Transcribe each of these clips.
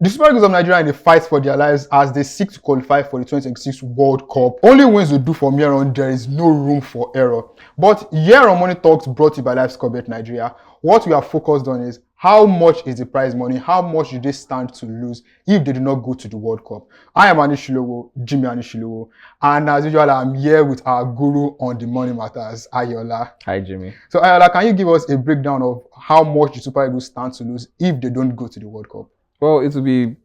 The Super Eagles of Nigeria in the fight for their lives as they seek to qualify for the 2026 World Cup. Only wins will do from here on. There is no room for error. But here on Money Talks, brought to you by LifeScoreBet Nigeria, what we are focused on is how much is the prize money? How much do they stand to lose if they do not go to the World Cup? I am Anishilowo, Jimmy Anishilowo, and as usual, I'm here with our guru on the money matters, Ayola. Hi, Jimmy. So Ayola, can you give us a breakdown of how much the Super Eagles stand to lose if they don't go to the World Cup? Well, it will be,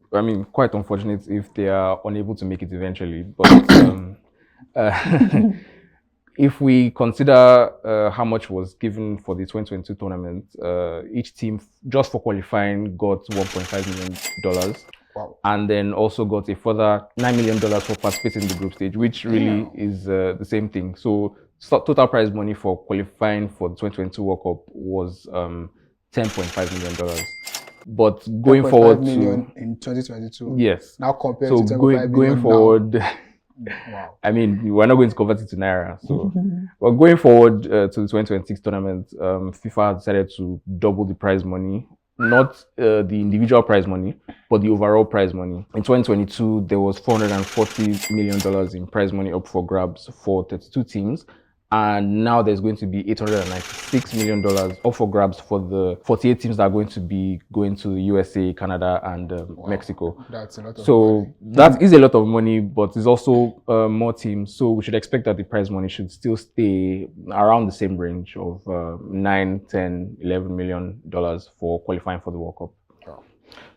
quite unfortunate if they are unable to make it eventually. But if we consider how much was given for the 2022 tournament, each team just for qualifying got $1.5 million. Wow. And then also got a further $9 million for participating in the group stage, which really is the same thing. So total prize money for qualifying for the 2022 World Cup was $10.5 million. But going forward million in 2022. Yes. Now compared so to going forward, wow. We're not going to convert it to naira. So, but going forward to the 2026 tournament, FIFA decided to double the prize money, not the individual prize money, but the overall prize money. In 2022, there was $440 million in prize money up for grabs for 32 teams. And now there's going to be $896 million up for grabs for the 48 teams that are going to be going to the USA, Canada, and Mexico. That's a lot of money. That is a lot of money, but it's also more teams. So we should expect that the prize money should still stay around the same range of $9, $10, $11 million for qualifying for the World Cup. Wow.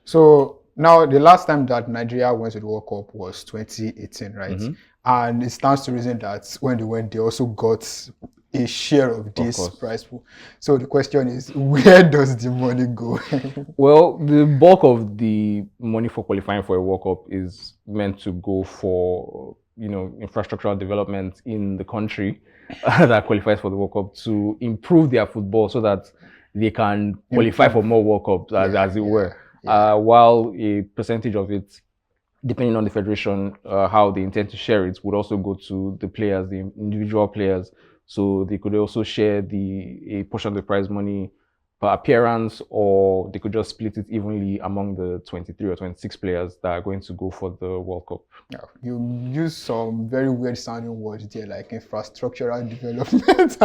So now the last time that Nigeria went to the World Cup was 2018, right? Mm-hmm. And it stands to reason that when they went, they also got a share of this prize pool. So the question is, where does the money go? Well, the bulk of the money for qualifying for a World Cup is meant to go for, infrastructural development in the country that qualifies for the World Cup to improve their football so that they can qualify for more World Cups, as it were. While a percentage of it, depending on the federation, how they intend to share it, would also go to the players, the individual players. So they could also share a portion of the prize money per appearance, or they could just split it evenly among the 23 or 26 players that are going to go for the World Cup. Yeah, you use some very weird sounding words there, like infrastructural development.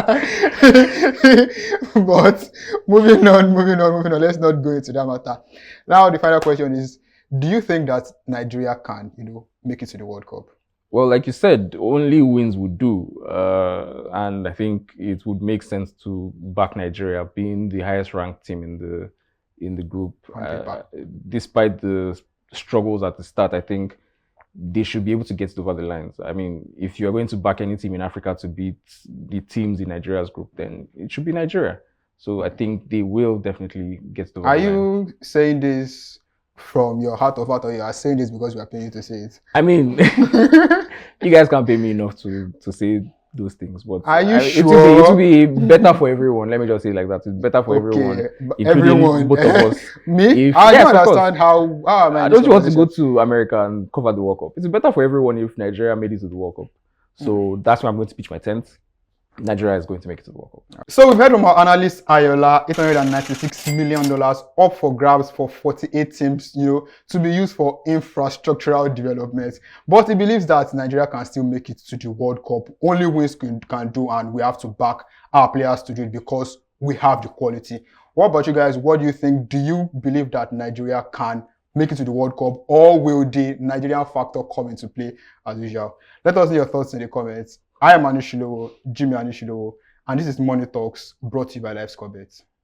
But moving on. Let's not go into that matter. Now the final question is, do you think that Nigeria can, make it to the World Cup? Well, like you said, only wins would do. And I think it would make sense to back Nigeria, being the highest ranked team in the group. Despite the struggles at the start, I think they should be able to get over the lines. If you're going to back any team in Africa to beat the teams in Nigeria's group, then it should be Nigeria. So I think they will definitely get over the line. Are you saying this from your heart of heart, or you are saying this because we are paying you to say it? You guys can't pay me enough to say those things, but are you sure? It will be better for everyone. Let me just say it like that. It's better for everyone, including both of us. Me? I don't understand how. Don't you want to go to America and cover the World Cup? It's better for everyone if Nigeria made it to the World Cup. So that's why I'm going to pitch my tent. Nigeria is going to make it to the World Cup. So we've heard from our analyst Ayola, $896 million up for grabs for 48 teams, to be used for infrastructural development. But he believes that Nigeria can still make it to the World Cup. Only wins can do, and we have to back our players to do it because we have the quality. What about you guys? What do you think? Do you believe that Nigeria can make it to the World Cup, or will the Nigerian factor come into play as usual? Let us know your thoughts in the comments. I am Anishilowo, Jimmy Anishilowo, and this is Money Talks, brought to you by LifeScoreBet.